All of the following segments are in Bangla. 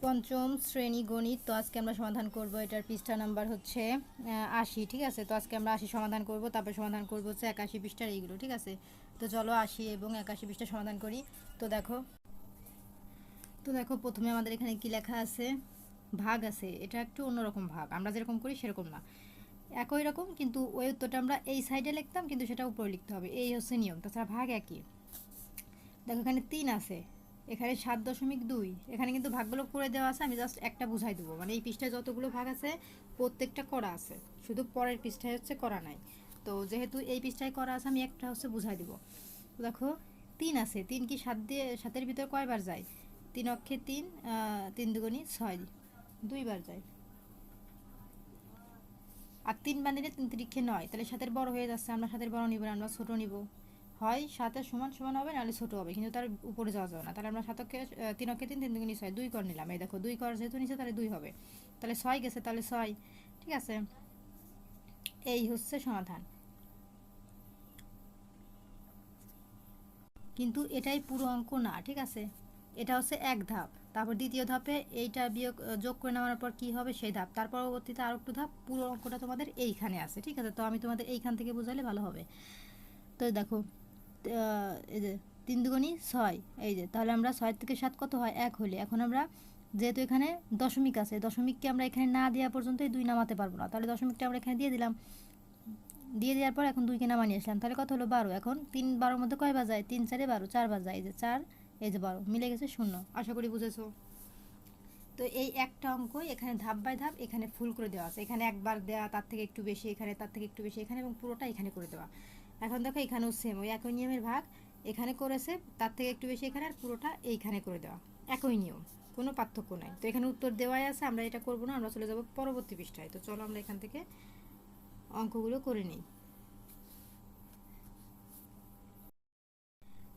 পঞ্চম শ্রেণী গণিত। তো আজকে আমরা সমাধান করব, এটার পৃষ্ঠা নাম্বার হচ্ছে 80। ঠিক আছে, তো আজকে আমরা 80 সমাধান করব, তারপরে সমাধান করব হচ্ছে 81 পৃষ্ঠার এইগুলো। ঠিক আছে, তো চলো 80 এবং 81 পৃষ্ঠা সমাধান করি। তো দেখো প্রথমে আমাদের এখানে কি লেখা আছে, ভাগ আছে। এটা একটু অন্যরকম ভাগ, আমরা যেরকম করি সেরকম না, একই রকম, কিন্তু ওই উত্তরটা আমরা এই সাইডে লিখতাম, কিন্তু সেটা উপরে লিখতে হবে, এই হচ্ছে নিয়ম। তাছাড়া ভাগ একই। দেখো এখানে 3 আছে, এখানে 7.2। এখানে কিন্তু ভাগগুলো করে দেওয়া আছে, আমি জাস্ট একটা বুঝাই দেবো। মানে এই পৃষ্ঠায় যতগুলো ভাগ আছে প্রত্যেকটা করা আছে, শুধু পরের পৃষ্ঠায় হচ্ছে করা নাই। তো যেহেতু এই পৃষ্ঠায় করা আছে, আমি একটা হচ্ছে বুঝাই দেবো। দেখো 3 আছে, 3 কি 7 দিয়ে 7-এর ভিতর কয়বার যায়? 3 অক্ষে 3, 3 দুগুণী 6, 2বার যায়। আর 3 বার নিলে 3 তিরিক্ষে 9, তাহলে 7-এর বড় হয়ে যাচ্ছে, আমরা 7-এর বড় নিব না, আমরা ছোট নিব। হয় 7-এর সমান সমান হবে, নাহলে ছোট হবে, কিন্তু তার উপরে যাওয়া যাবে না। তাহলে আমরা 3 অক্ষে 3, 3 দুগুণী 6, 2 কর নিলাম। এই দেখো 2 কর যেহেতু নিচে, তাহলে 2 হবে, তাহলে 6 গেছে, তাহলে 6। ঠিক আছে, এই হচ্ছে সমাধান। কিন্তু এটাই পুরো অঙ্ক না, ঠিক আছে, এটা হচ্ছে এক ধাপ। তারপর দ্বিতীয় ধাপে এইটা বিয়োগ যোগ করে নেওয়ার পর কি হবে সেই ধাপ, তার পরবর্তীতে আর একটু ধাপ। পুরো অঙ্কটা তোমাদের এইখানে আছে। ঠিক আছে, তো আমি তোমাদের এইখান থেকে বোঝালে ভালো হবে। তো দেখো এই যে 3 দুগুণী 6, এই যে তাহলে আমরা 6 থেকে 7 কত হয় 1 হলে, এখন আমরা যেহেতু এখানে দশমিক আছে, দশমিককে আমরা এখানে না দেওয়া পর্যন্ত এই 2 নামাতে পারবো না, তাহলে দশমিকটা আমরা এখানে দিয়ে দিলাম। দিয়ে দেওয়ার পর এখন 2কে নামানিয়ে আসলাম, তাহলে কত হলো 12। এখন 3 12-এর মধ্যে কয় বাজায়? 3 4 12, 4 বাজায়। এই যে 4, এই যে 12, মিলে গেছে 0। আশা করি বুঝেছো। তো এই একটা অঙ্কই এখানে ধাপ বাই ধাপ এখানে ফুল করে দেওয়া আছে। এখানে একবার দেওয়া, তার থেকে একটু বেশি এখানে, তার থেকে একটু বেশি এখানে, এবং পুরোটা এখানে করে দেওয়া। এখন দেখো এখানেও সেম ওই একই নিয়মের ভাগ, এখানে করেছে তার থেকে একটু বেশি এখানে, আর পুরোটা এইখানে করে দেওয়া। একই নিয়ম, কোনো পার্থক্য নাই। তো এখানে উত্তর দেওয়াই আছে, আমরা এটা করবো না, আমরা চলে যাব পরবর্তী পৃষ্ঠায়। তো চলো আমরা এখান থেকে অঙ্কগুলো করে নিই।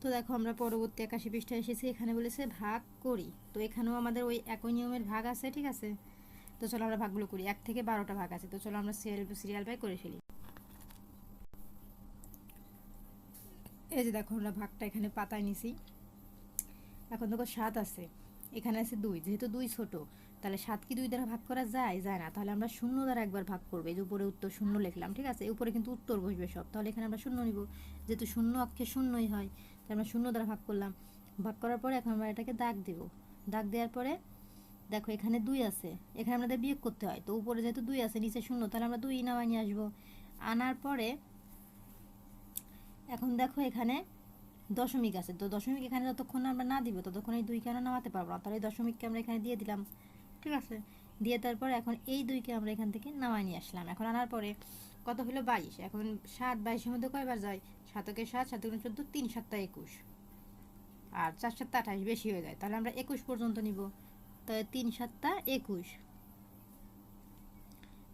তো দেখো আমরা পরবর্তী 81 পৃষ্ঠায় এসেছি, এখানে বলেছে ভাগ করি। তো এখানেও আমাদের ওই একই নিয়মের ভাগ আছে। ঠিক আছে, তো চলো আমরা ভাগগুলো করি। 1 থেকে 12টা ভাগ আছে, তো চলো আমরা সিরিয়াল বাই করে ফেলি। এই যে দেখো আমরা ভাগটা এখানে পাতায় নিছি। এখন দেখো 7 আছে, এখানে আছে 2, যেহেতু 2 ছোট, তাহলে 7 কি 2 দ্বারা ভাগ করা যায়? যায় না। তাহলে আমরা 0 দ্বারা একবার ভাগ করবো। এই যে উপরে উত্তর 0 লিখলাম, ঠিক আছে, উপরে কিন্তু উত্তর বসবে সব, তাহলে এখানে আমরা 0 নিব, যেহেতু 0 অক্ষে 0ই হয়, তাহলে আমরা 0 দ্বারা ভাগ করলাম। ভাগ করার পরে এখন আমরা এটাকে দাগ দেব। দাগ দেওয়ার পরে দেখো এখানে 2 আছে, এখানে আমাদের বিয়োগ করতে হয়। তো উপরে যেহেতু 2 আছে, নিচে 0, তাহলে আমরা 2 নামাই নিয়ে আসবো। আনার পরে এখন দেখো এখানে দশমিক আছে, তো দশমিক এখানে যতক্ষণ আমরা না দিব ততক্ষণ এই 2কে আমরা নামাতে পারবো না, তাহলে এই দশমিককে আমরা এখানে দিয়ে দিলাম। ঠিক আছে, দিয়ে তারপর এখন এই 2কে আমরা এখান থেকে নামাই নিয়ে আসলাম। এখন আনার পরে কত হলো 22। এখন 7 22-এর মধ্যে কয়বার যায়? 7 কে 7, 7 গুণ 14, 3 7 21, আর 4 7 28 বেশি হয়ে যায়, তাহলে আমরা 21 পর্যন্ত নিব। তাহলে 3 7 21,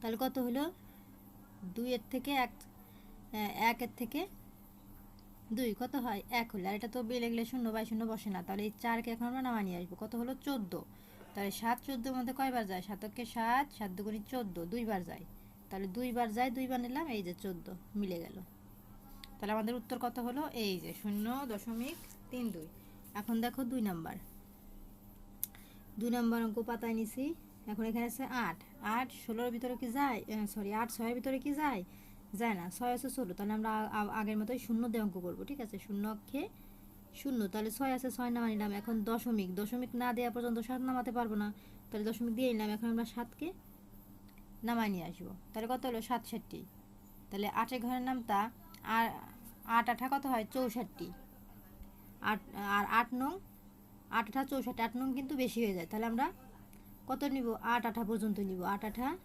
তাহলে কত হলো 2 এর থেকে 1, 1 এর থেকে 2 কত হয় 1 হলে, আর এটা তো বেলে গেলে 0 বাই 0 বসে না, তাহলে এই 4কে এখন আমরা নামায় নিয়ে আসবো। কত হলো 14, তাহলে 7 14-এর মধ্যে কয়বার যায়? 7 কে 7, 7 দুগুণী 14, 2বার যায়, তাহলে 2বার যায়, 2বার নিলাম, এই যে 14 মিলে গেল। তাহলে আমাদের উত্তর কত হলো? এই যে 0.32। এখন দেখো 2 নাম্বার অঙ্ক পাতায় নিছি। এখন এখানে আছে 8, 8 16-এর ভিতরে কি যায়? সরি, 8 6-এর ভিতরে কি যায়? যায় না, 6 আছে ছোট, তাহলে আমরা আগের মতোই 0 দিয়ে অঙ্ক করবো। ঠিক আছে, 0 অক্ষে 0, তাহলে 6 আছে, 6 নামা নিলাম। এখন দশমিক, দশমিক না দেওয়া পর্যন্ত 7 নামাতে পারবো না, তাহলে দশমিক দিয়ে নিলাম। এখন আমরা 7কে নামাই নিয়ে আসবো, তাহলে কত হলো 67। তাহলে 8-এর ঘরের নামতা, আর 8 8 কত হয়? 64। আর 8 নং, 8 8 64, 8 নং কিন্তু বেশি হয়ে যায়, তাহলে আমরা কত নিব? 8 8 পর্যন্ত নিব, 8 8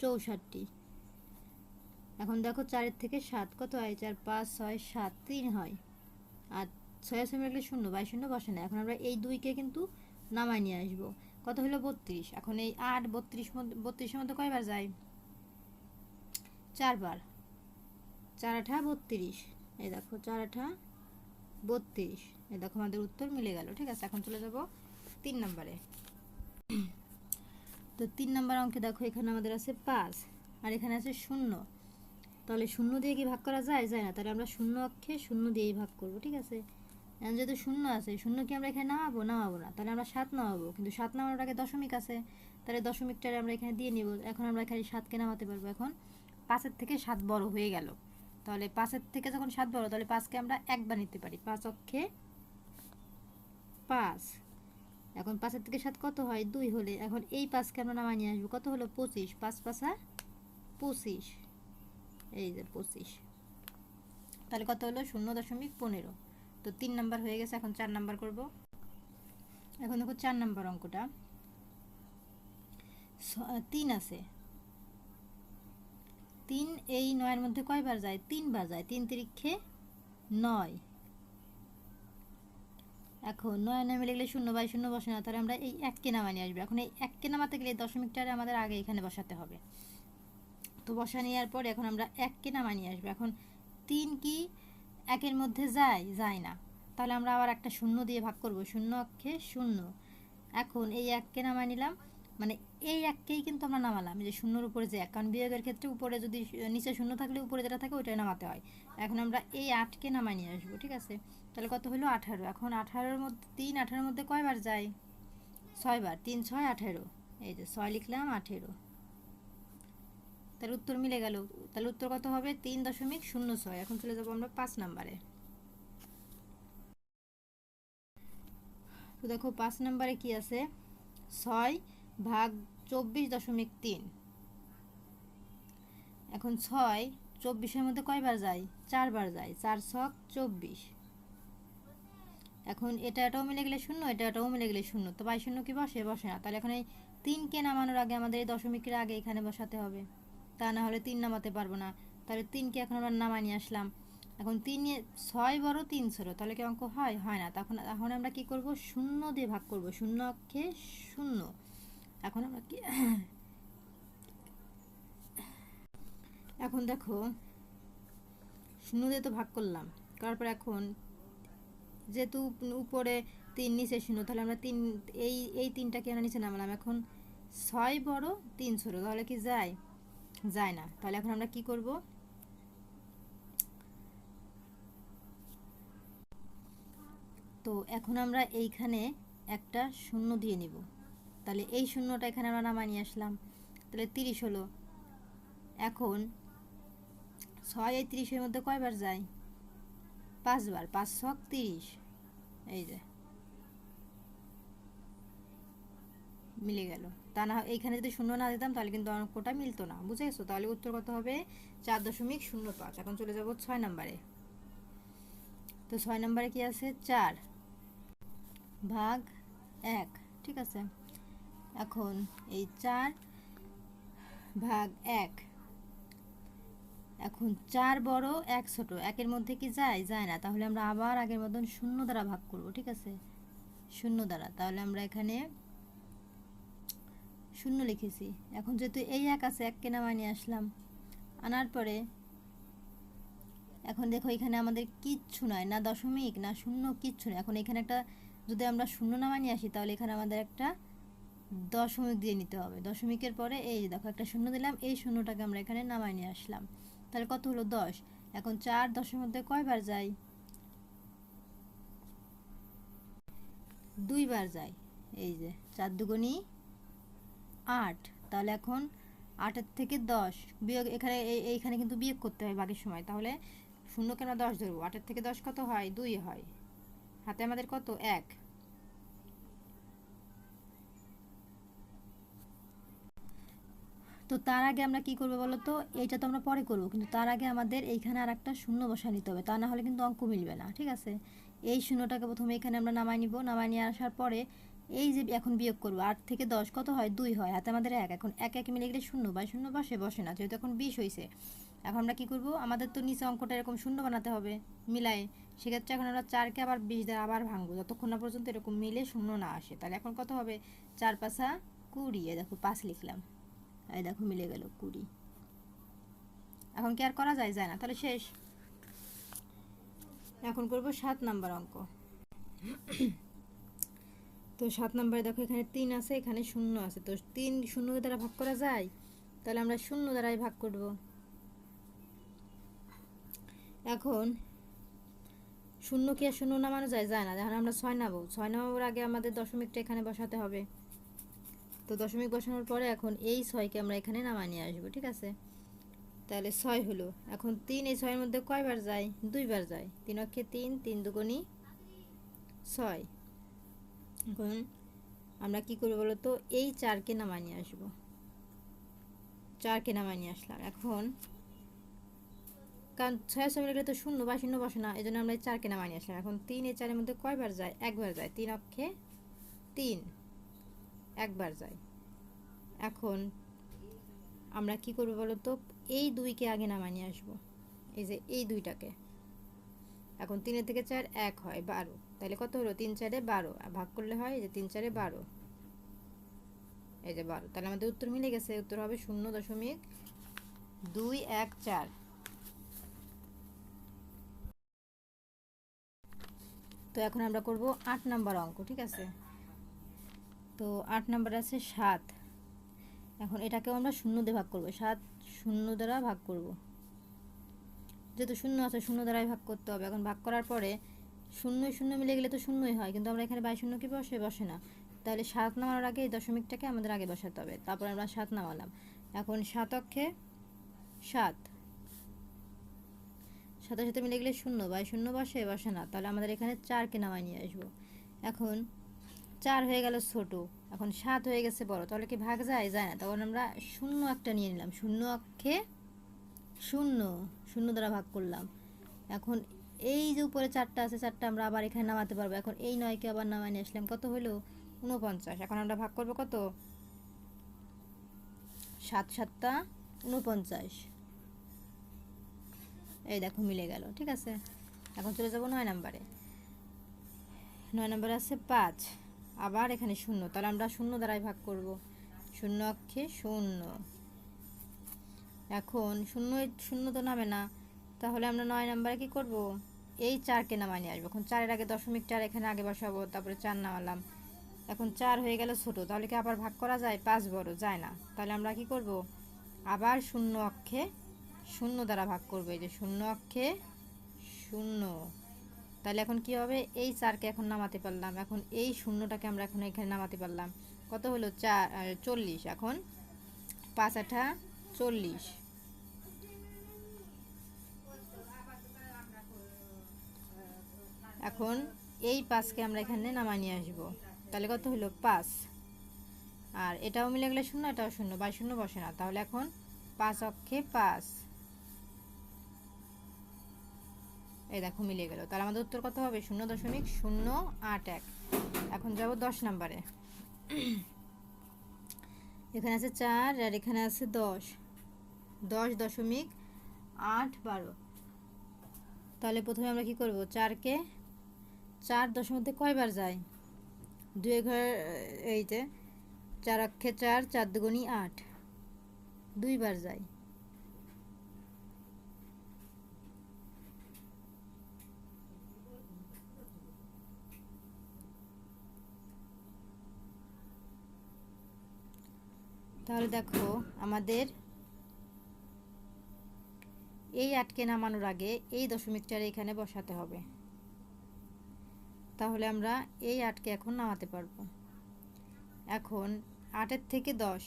64। এখন দেখো 4-এর থেকে 7 কত হয়? 4 5 6 7, 3 হয়, আর 6 আছে মিলে 0 বাই 0 বসে না। এখন আমরা এই 2কে কিন্তু নামাই নিয়ে আসবো। কত হলো 32। এখন এই 8 32-এর মধ্যে কয়বার যায়? 4 বার, 4 8 32। এই দেখো 4 8 32, এই দেখো আমাদের উত্তর মিলে গেল। ঠিক আছে, এখন চলে যাব 3 নম্বরে। তো 3 নম্বর অঙ্কে দেখো এখানে আমাদের আছে 5, আর এখানে আছে 0, তাহলে 0 দিয়ে কি ভাগ করা যায়? যায় না, তাহলে আমরা 0 অক্ষে 0 দিয়েই ভাগ করব। ঠিক আছে, এখন যেহেতু শূন্য আছে, শূন্য কি আমরা এখানে নামাবো? নামাবো না, তাহলে আমরা 7 নামাবো, কিন্তু 7 নামানোর আগে দশমিক আছে, তাহলে দশমিকটারে আমরা এখানে দিয়ে নিব। এখন আমরা এখানে 7কে নামাতে পারবো। এখন 5-এর থেকে 7 বড় হয়ে গেল, তাহলে 5-এর থেকে যখন 7 বড়, তাহলে 5কে আমরা একবার নিতে পারি, 5 অক্ষে 5। এখন 5-এর থেকে 7 কত হয়? 2 হলে এখন এই 5কে আমরা নামায় নিয়ে আসবো, কত হলো? 25, 5 5 25, এই যে 25, তাহলে কত হলো? 0.15। তো 3 নাম্বার হয়ে গেছে। এখন 4 নাম্বার করব। এখন দেখো 4 নাম্বার অঙ্কটা 3 আছে, 3 এই 9-এর মধ্যে কয়বার যায়? 3 বার যায়, 3 তিরিক্ষে 9। এখন 9 9 মিলে গেলে 0/0 বসে না, তাহলে আমরা এই 1কে নামায় নিয়ে আসবো। এখন এই 1কে নামাতে গেলে দশমিকটারে আমাদের আগে এখানে বসাতে হবে। তো বসা নেওয়ার পর এখন আমরা 1কে নামায় নিয়ে আসবো। এখন 3 কি 1-এর মধ্যে যায়? যায় না, তাহলে আমরা আবার একটা 0 দিয়ে ভাগ করব, 0 অক্ষে 0। এখন এই 1কে নামায় নিলাম, মানে এই 1কেই কিন্তু আমরা নামালাম, যে 0-এর উপরে যে 1, কারণ বিয়োগের ক্ষেত্রে উপরে যদি নিচে 0 থাকলে উপরে যেটা থাকে ওইটাই নামাতে হয়। এখন আমরা এই 8কে নামায় নিয়ে আসবো, ঠিক আছে? তাহলে কত হলো? 18। এখন 18-এর মধ্যে 3 18-এর মধ্যে কয়বার যায়? 6 বার, 3 6 18, এই যে 6 লিখলাম, 18, তাহলে উত্তর মিলে গেল। তাহলে উত্তর কত হবে? 3.06। এখন চলে যাবো আমরা 5 নাম্বারে। তো দেখো 5 নাম্বারে কি আছে? 6 ভাগ 24.3। এখন 6 24-এর মধ্যে কয়বার যায়? 4 বার যায়, 4 ছক 24। এখন এটাও মিলে গেলে 0, এটাও মিলে গেলে 0, তো 0 কি বসে? বসে না, তাহলে এখন এই 3কে নামানোর আগে আমাদের এই দশমিকের আগে এখানে বসাতে হবে, তা না হলে 3 নামাতে পারবো না। তাহলে 3কে এখন আমরা নামায় নিয়ে আসলাম। এখন 6 বড় 3 ছোট, তাহলে কি অঙ্ক হয়? হয় না। তখন এখন আমরা কি করব? 0 দিয়ে ভাগ করব, 0 অক্ষে 0। এখন আমরা কি এখন দেখো 0 দিয়ে তো ভাগ করলাম, তারপর এখন যেহেতু উপরে 3 নিচে 0, তাহলে আমরা এই 3টাকে আমরা নিচে নামালাম। এখন 6 বড় 3 ছোট, তাহলে কি যায়? যায় না। তাহলে এখন আমরা কি করব? তো এখন আমরা এইখানে একটা 0 দিয়ে নিব, তাহলে এই 0টা এখানে আমরা নামায় নিয়ে আসলাম, তাহলে 30 হলো। এখন 6 এই 30-এর মধ্যে কয়বার যায়? 5 বার, 5 ছক 30, এই যে মিলে গেল। তা না এইখানে যদি 0 না দিতাম তাহলে কিন্তু অঙ্কটা মিলতো না, বুঝে গেছো? তাহলে উত্তর কত হবে? 4.05। এখন চলে যাব 6 নাম্বারে। তো 6 নাম্বারে কি আছে? 4 ভাগ 1, ঠিক আছে? এখন এই 4 ভাগ 1, এখন 4 বড় 1 ছোট, 1-এর মধ্যে কি যায়? যায় না, তাহলে আমরা আবার আগের মতন 0 দ্বারা ভাগ করব, ঠিক আছে? 0 দ্বারা, তাহলে আমরা এখানে 0 লিখেছি। এখন যেহেতু এই 1 আছে, 1কে নামায় নিয়ে আসলাম, আনার পরে এখন দেখো এখানে আমাদের কিচ্ছু নয়, না দশমিক না 0, কিচ্ছু নেই। এখন এখানে একটা যদি আমরা 0 নামায় নিয়ে আসি, তাহলে এখানে আমাদের একটা দশমিক দিয়ে নিতে হবে। দশমিকের পরে এই দেখো একটা 0 দিলাম, এই 0টাকে আমরা এখানে নামায় নিয়ে আসলাম, তাহলে কত হলো? 10। এখন 4 10-এর মধ্যে কয়বার যায়? 2 বার যায়, এই যে 4 দুগুণী 8। তাহলে এখন 8-এর থেকে 10 বিয়োগ, এখানে এইখানে কিন্তু বিয়োগ করতে হয় বাকির সময়, তাহলে 0কে আমরা 10 ধরবো। 8-এর থেকে 10 কত হয়? 2 হয়। হাতে আমাদের কত? 1। তো তার আগে আমরা কি করবো বলো তো? এইটা তো আমরা পরে করবো, কিন্তু তার আগে আমাদের এইখানে আর একটা 0 বসায় নিতে হবে, তা না হলে কিন্তু অঙ্ক মিলবে না, ঠিক আছে? এই 0টাকে প্রথমে এখানে আমরা নামায় নিব, নামায় নিয়ে আসার পরে এই যে এখন বিয়োগ করবো, 8 থেকে 10 কত হয়? 2 হয়। হাতে আমাদের 1। এখন 1 1 মিলে গেলে 0/0 বসে? বসে না, যেহেতু এখন 20 হয়েছে। এখন আমরা কি করব? আমাদের তো নিচে অঙ্কটা এরকম 0 বানাতে হবে মিলায়ে, সেক্ষেত্রে এখন আমরা 4কে আবার 20 দ্বারা আবার ভাঙবো, যতক্ষণ না পর্যন্ত এরকম মিলে 0 না আসে। তাহলে এখন কত হবে? 4 5 20, দেখো 5 লিখলাম, এই দেখো মিলে গেল 20। এখন কি আর করা যায়? যায় না, তাহলে শেষ। এখন করব 7 নাম্বার অঙ্ক। তো 7 নাম্বারে দেখো এখানে 3 আছে, এখানে 0 আছে, তো 3 0 দ্বারা ভাগ করা যায়, তাহলে আমরা 0 দ্বারাই ভাগ করব। এখন শূন্য কি আর শূন্য নামানো যায়? যায় না। যখন আমরা 6 নামাবো, 6 নামানোর আগে আমাদের দশমিকটা এখানে বসাতে হবে। তো দশমিক বসানোর পরে এখন এই 6কে আমরা এখানে নামায় নিয়ে আসবো, ঠিক আছে? তাহলে 6 হলো। এখন 3 এই 6-এর মধ্যে কয়বার যায়? 2বার যায়। 3 অক্ষে 3, 3 দুগুণী 6। এখন আমরা কি করবো বলো তো? এই 4কে নামায় নিয়ে আসবো। 4কে নামায় নিয়ে আসলাম। এখন কারণ 6 6 মিলে গেলে তো শূন্য বা শূন্য বসে না, এই জন্য আমরা এই 4কে নামায় নিয়ে আসলাম। এখন 3 এই 4-এর মধ্যে কয়বার যায়? একবার যায়। 3 অক্ষে 3, একবার যায়। এখন আমরা কি করবো বলো তো? এই 2কে আগে নামায় নিয়ে আসবো, এই যে এই 2টাকে। এখন 3 থেকে 4 1 হয় 12, তাহলে কত হলো? 3 4 12, ভাগ করলে হয় এই যে 3 4 12, এই যে 12। তাহলে আমাদের উত্তর মিলে গেছে। উত্তর হবে 0.214। তো এখন আমরা করব 8 নাম্বার অঙ্ক, ঠিক আছে? তো 8 নাম্বার আছে 7। এখন এটাকেও আমরা শূন্য দিয়ে ভাগ করব। 7 শূন্য দ্বারা ভাগ করব, যেহেতু শূন্য আছে শূন্য দ্বারাই ভাগ করতে হবে। এখন ভাগ করার পরে শূন্য শূন্য মিলে গেলে তো শূন্যই হয়, কিন্তু আমরা এখানে 22 কি বসে? বসে না। তাহলে 7 নামানোর আগে এই দশমিকটাকে আমাদের আগে বসাতে হবে। তারপর আমরা 7 নামালাম। এখন 7 অক্ষে 7, 7-এর সাথে মিলে গেলে শূন্য, 22 বসে? বসে না। তাহলে আমাদের এখানে 4কে নামায় নিয়ে আসবো। এখন 4 হয়ে গেল ছোট, এখন 7 হয়ে গেছে বড়, তাহলে কি ভাগ যায়? যায় না। তখন আমরা শূন্য একটা নিয়ে নিলাম, শূন্য অক্ষে শূন্য, শূন্য দ্বারা ভাগ করলাম। এখন এই যে উপরে 4টা আছে, 4টা আমরা আবার এখানে নামাতে পারবো। এখন এই 9কে আবার নামায় নিয়ে আসলাম, কত হলো? 49। এখন আমরা ভাগ করবো কত? 7 7 49। এই দেখো মিলে গেল, ঠিক আছে? এখন চলে যাবো 9 নাম্বারে। 9 নাম্বারে আছে 5, আবার এখানে শূন্য, তাহলে আমরা শূন্য দ্বারাই ভাগ করব। শূন্য অক্ষে শূন্য। এখন শূন্য শূন্য তো নামে না, তাহলে আমরা 9 নাম্বারে কি করব? এই 4কে নামায় নিয়ে আসবো। এখন 4-এর আগে দশমিক 4 এখানে আগে বসাবো, তারপরে 4 নামালাম। এখন 4 হয়ে গেল ছোট, তাহলে কি আবার ভাগ করা যায়? 5 বড়, যায় না। তাহলে আমরা কি করব? আবার শূন্য অক্ষে শূন্য দ্বারা ভাগ করব। এই যে শূন্য অক্ষে শূন্য। তাহলে এখন কি হবে? এই 4কে এখন নামাতে পারলাম। এখন এই শূন্যটাকে আমরা এখন এখানে নামাতে পারলাম। কত হলো? 40। এখন 5 8 40। এখন এই 5কে আমরা এখানে নামায় নিয়ে আসবো। তাহলে কত হলো? 5। আর এটাও মিলে গেলে শূন্য, এটাও শূন্য, 22 বসে না। তাহলে এখন 5 অক্ষে 5, এই দেখো মিলে গেল। তাহলে আমাদের উত্তর কত হবে? 0.081। এখন যাব 10 নাম্বারে। এখানে আছে 4 আর এখানে আছে 10, 10.812। তাহলে প্রথমে আমরা কি করব? 4কে 4 10-এর মধ্যে কয়বার যায়? 2 ঘর, এই যে 4 অক্ষে 4, 4 দুগুণী 8, 2বার যায়। তাহলে দেখো আমাদের এই 8কে নামানোর আগে এই দশমিকটার এখানে বসাতে হবে। তাহলে আমরা এই 8কে এখন নামাতে পারবো। এখন 8-এর থেকে 10,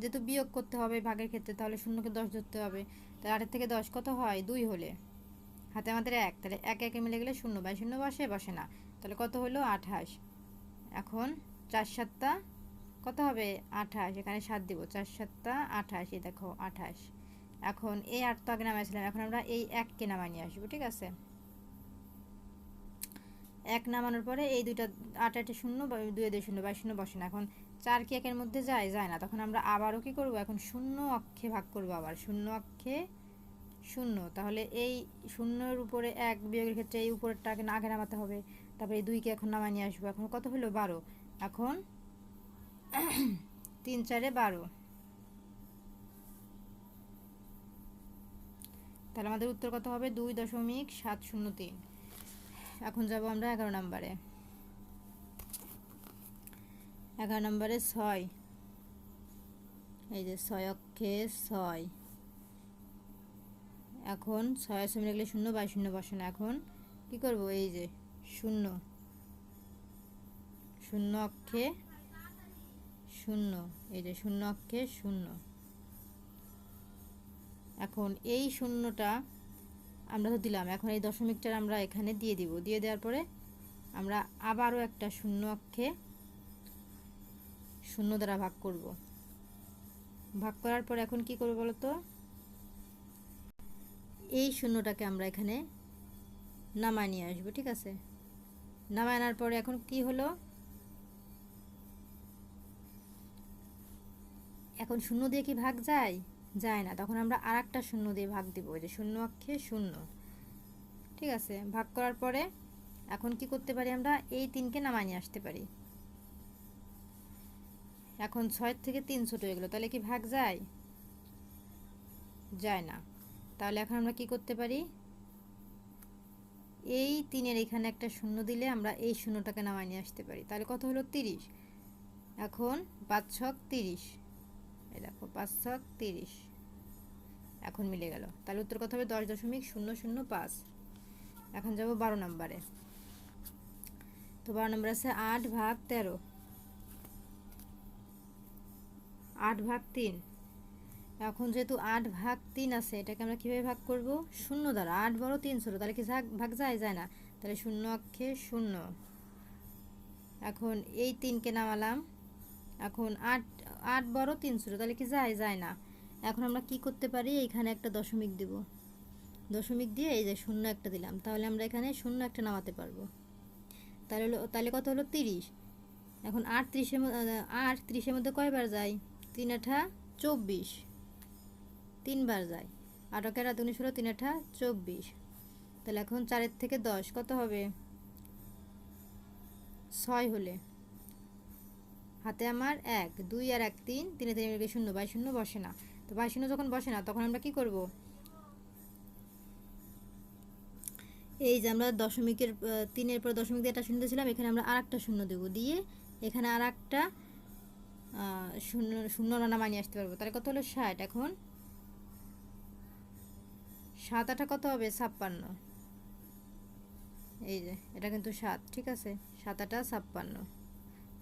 যেহেতু বিয়োগ করতে হবে ভাগের ক্ষেত্রে, তাহলে শূন্যকে 10 ধরতে হবে। তাহলে 8-এর থেকে 10 কত হয়? 2 হলে হাতে আমাদের 1, তাহলে 1 1 মিলে গেলে শূন্য, 22 বসে? বসে না। তাহলে কত হলো? 28। এখন 4 7 কত হবে? 28, এখানে 7 দিব, 4 7 28, এই দেখো 28। এখন এই 8 তো আগে নামাইছিলাম, এখন আমরা এই 1কে নামাই নিয়ে আসবো, ঠিক আছে? 1 নামানোর পরে এই দুইটা 8 8 শূন্য, 2 2 শূন্য, 22 বসে না। এখন 4 কি 1-এর মধ্যে যায়? যায় না। তখন আমরা আবারও কি করব? এখন শূন্য অক্ষে ভাগ করব, আবার শূন্য অক্ষে শূন্য। তাহলে এই শূন্যর উপরে 1 বিয়োগের ক্ষেত্রে এই উপরেরটাকে আগে নামাতে হবে। তারপরে এই 2কে এখন নামায় নিয়ে আসবো। এখন কত হলো? 12। এখন 3 4 12। তাহলে আমাদের উত্তর কত হবে? 2.703। এখন যাব আমরা 11 নম্বরে। 11 নম্বরে 6, এই যে 6 অক্ষে 6। এখন 6 মিলে গেলে শূন্য, 22 বসে না। এখন কি করব, এই যে শূন্য, শূন্য অক্ষে শূন্য, এই যে শূন্য অক্ষে শূন্য। এখন এই শূন্যটা আমরা তো দিলাম, এখন এই দশমিকটা আমরা এখানে দিয়ে দিব। দিয়ে দেওয়ার পরে আমরা আবারও একটা শূন্য অক্ষে শূন্য দ্বারা ভাগ করব। ভাগ করার পর এখন কি করব বলো তো, এই শূন্যটাকে আমরা এখানে নামায় নিয়ে আসবো। ঠিক আছে, নামায় আনার পরে এখন কি হলো, এখন শূন্য দিয়ে কি ভাগ যায়, যায় না। তখন আমরা আর একটা শূন্য দিয়ে ভাগ দিব, ওই যে শূন্য অক্ষে শূন্য। ঠিক আছে, ভাগ করার পরে এখন কি করতে পারি, আমরা এই 3কে নামায় নিয়ে আসতে পারি। এখন 6 থেকে 3 ছোট হয়ে গেল, তাহলে কি ভাগ যায়, যায় না। তাহলে এখন আমরা কি করতে পারি, এই 3-এর এখানে একটা শূন্য দিলে আমরা এই শূন্যটাকে নামায় নিয়ে আসতে পারি। তাহলে কত হলো, 30। এখন 5 ছক 30, এই দেখো 5 ছক 30, এখন মিলে গেল। তাহলে উত্তর কত হবে, 10.005। এখন যাব 12 নম্বরে। তো 12 নম্বর আছে 8 ভাগ 13, 8 ভাগ 3। এখন যেহেতু 8 ভাগ 3 আছে, এটাকে আমরা কিভাবে ভাগ করব, শূন্য দ্বারা। 8 বড় 3 ছোট, তাহলে কি ভাগ যায়, যায় না। তাহলে শূন্য অক্ষে শূন্য। এখন এই 3কে নামালাম। এখন 8 বড় 3 ছোট, তাহলে কি যায়, যায় না। এখন আমরা কি করতে পারি, এখানে একটা দশমিক দেব। দশমিক দিয়ে এই যে শূন্য একটা দিলাম, তাহলে আমরা এখানে শূন্য একটা নামাতে পারবো। তাহলে কত হলো, 30। এখন 8 30-এর মধ্যে কয়বার যায়, 3 আঠা 24, 3 বার যায়। 8 এর 19 হলো, 3 আঠা 24। তাহলে এখন 4 থেকে 10 কত হবে, 6 হলে হাতে আমার 1, 2 আর 1 3, 3 3 মিলে 0, 22 শূন্য বসে না। তো 22 শূন্য যখন বসে না, তখন আমরা কি করব, এই যে আমরা দশমিকের 3-এর পর দশমিক দিয়ে একটা শূন্য দিয়েছিলাম, এখানে আমরা আর একটা শূন্য দেবো, দিয়ে এখানে আর একটা শূন্য শূন্য নামায় নিয়ে আসতে পারবো। তাহলে কত হলো, 60। এখন 7 8 কত হবে, 56। এই যে এটা কিন্তু 7, ঠিক আছে, 7 8 56।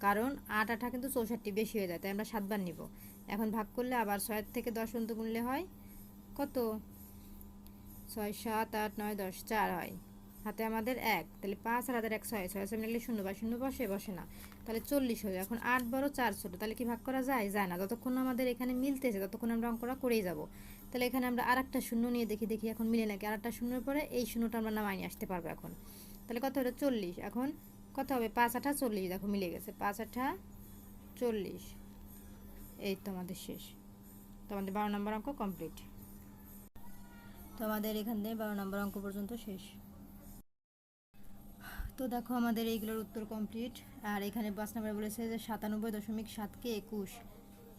কারণ 8 8 কিন্তু 64 বেশি হয়ে যায়, তাই আমরা 7 বার নিব। এখন ভাগ করলে আবার 6 থেকে 10 পর্যন্ত গুনলে হয় কত, 6 7 8 9 10, 4 হয়। হাতে আমাদের 1, তাহলে 5 আর হাতের 1 6, 6 মিলে 0, বা 0 বসে না। তাহলে 40 হয়ে যায়। এখন 8 বড় 4 ছোট, তাহলে কি ভাগ করা যায়, যায় না। যতক্ষণ আমাদের এখানে মিলতেছে ততক্ষণ আমরা অঙ্কটা করেই যাব। তাহলে এখানে আমরা আর একটা শূন্য নিয়ে দেখি এখন মিলে নাকি। আর একটা শূন্যের পরে এই শূন্যটা আমরা নামায় নিয়ে আসতে পারবো এখন। তাহলে কত হলো, 40। এখন কত হবে, 5 8 40, দেখো মিলে গেছে, 5 8 40। এই তো আমাদের শেষ। তো আমাদের 12 নম্বর অঙ্ক কমপ্লিট। তো আমাদের এখান থেকে 12 নম্বর অঙ্ক পর্যন্ত শেষ। তো দেখো আমাদের এইগুলোর উত্তর কমপ্লিট। আর এখানে 5 নম্বরে বলেছে যে 97.7কে 21